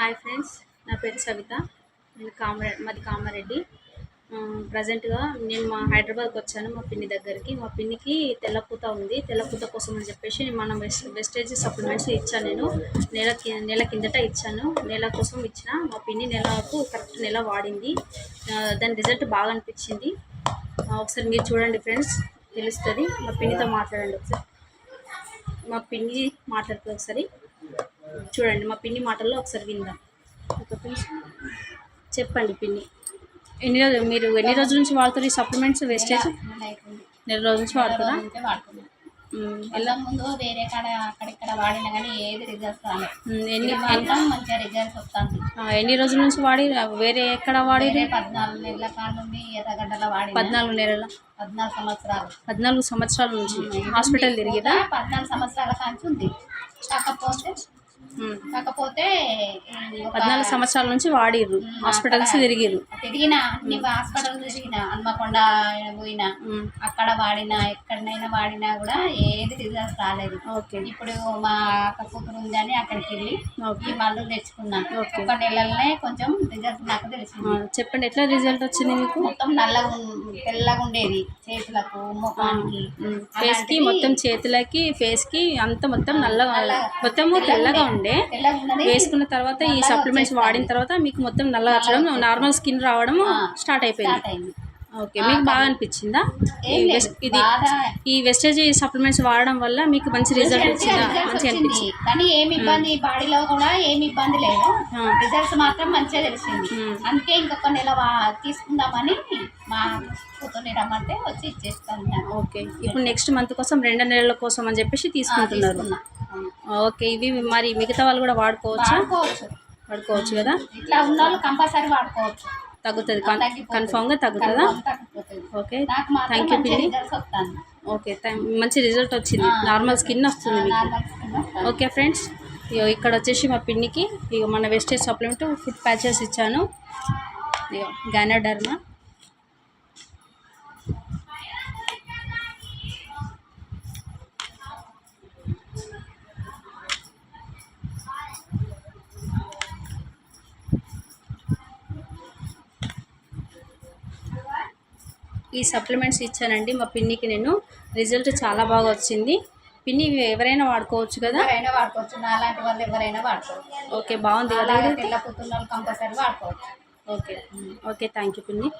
Hi friends, నా పేరు సవిత. మాది కామారెడ్డి. ప్రజెంట్గా నేను మా హైదరాబాద్కి వచ్చాను మా పిన్ని దగ్గరికి. మా పిన్నికి తెల్లపూత ఉంది. తెల్లపూత కోసం అని చెప్పేసి మనం వెస్టేజ్ సప్లిమెంట్స్ ఇచ్చాను. నేను నెల కిందట ఇచ్చాను. నెల కోసం ఇచ్చిన. మా పిన్ని నెలకు కరెక్ట్ నెల వాడింది. దాని రిజల్ట్ బాగా అనిపించింది. ఒకసారి మీరు చూడండి ఫ్రెండ్స్, తెలుస్తుంది. మా పిన్నితో మాట్లాడండి ఒకసారి. మా పిన్ని మాట్లాడుతుంది ఒకసారి చూడండి. మా పిన్ని మాటల్లో ఒకసారి విందాం. చెప్పండి పిన్ని, మీరు ఎన్ని రోజుల నుంచి వాడుతారు ఈ సప్లిమెంట్స్ వేస్టేజ్? నెల రోజుల నుంచి వాడుతున్నా. ఎలా ముందు వేరే కాడ అక్కడిక్కడ వాడినా కానీ ఏది రిజల్ట్స్ రాలేదు. మంచిగా రిజల్ట్స్ వస్తుంది. ఎన్ని రోజుల నుంచి వాడి? వేరే ఎక్కడ వాడి? 14 నెలల కాడ నుండి ఎర్రగడ్డలో వాడి. 14 నెలల 14 సంవత్సరాలు. 14 సంవత్సరాల నుంచి హాస్పిటల్ తిరిగిదా? 14 సంవత్సరాల కాంచి ఉంది. కాకపోతే 14 సంవత్సరాల నుంచి వాడిర్రు, హాస్పిటల్స్ తిరిగిర్రు. తిరిగినా అన్ని హాస్పిటల్ తిరిగినా, హన్మకొండ పోయినా, అక్కడ వాడినా, ఎక్కడైనా వాడినా కూడా ఏది రిజల్ట్స్ రాలేదు. ఇప్పుడు మా అక్క కూతురు ఉందని అక్కడికి వెళ్ళి ఈ మందులు తెచ్చుకున్నాను. ఒక నెలలనే కొంచెం రిజల్ట్ నాకు తెలిసింది. చెప్పండి, ఎట్లా రిజల్ట్ వచ్చింది మీకు? మొత్తం తెల్లగా ఉండేది చేతులకు, ముఖానికి, ఫేస్ కి, మొత్తం చేతులకి, ఫేస్ కి అంతా మొత్తం నల్లగా, మొత్తము తెల్లగా ఉండే. వేసుకున్న తర్వాత ఈ సప్లిమెంట్స్ వాడిన తర్వాత మీకు మొత్తం నల్లగా వచ్చడం, నార్మల్ స్కిన్ రావడం స్టార్ట్ అయిపోయింది. ఓకే, మీకు బాగా అనిపించిందా ఈ వెస్టేజ్ సప్లిమెంట్స్ వాడడం వల్ల? మీకు మంచి రిజల్ట్ వచ్చిందా? మంచిగా అనిపించింది. కానీ ఏమి ఇబ్బంది, బాడీలో కూడా ఏమి ఇబ్బంది లేదు. రిజల్ట్స్ మాత్రం మంచిగా తెలిసింది. అందుకే ఇంకొక నెల తీసుకుందామని మా కూతుర్ని రమ్మంటే వచ్చి ఇచ్చేస్తాను. ఓకే, ఇప్పుడు నెక్స్ట్ మంత్ కోసం 2 నెలల కోసం అని చెప్పేసి తీసుకుంటున్నారు. ఓకే, ఇవి మరి మిగతా వాళ్ళు కూడా వాడుకోవచ్చు కదా? ఇట్లా ఉన్న వాళ్ళు కంపల్సరీ వాడుకోవచ్చు. తగ్గుతుంది, కన్ఫామ్గా తగ్గుతుందా? ఓకే, థ్యాంక్ యూ పిన్ని. ఓకే, మంచి రిజల్ట్ వచ్చింది. నార్మల్ స్కిన్ వస్తుంది మీకు. ఓకే ఫ్రెండ్స్, ఇక్కడ వచ్చేసి మా పిన్నికి మన వెస్టేజ్ సప్లిమెంట్ ఫుడ్ ప్యాచెస్ ఇచ్చాను. గైనోడర్మా. ఈ సప్లిమెంట్స్ ఇచ్చానండి మా పిన్నికి నేను. రిజల్ట్ చాలా బాగా వచ్చింది. పిన్ని ఎవరైనా వాడుకోవచ్చు కదా? ఎవరైనా వాడుకోవచ్చు, నాలాంటి వాళ్ళు ఎవరైనా వాడుకోవచ్చు. ఓకే, బాగుంది కదా? తెల్ల కూతురు కంపల్సరీ వాడుకోవచ్చు. ఓకే, థ్యాంక్ యూ పిన్ని.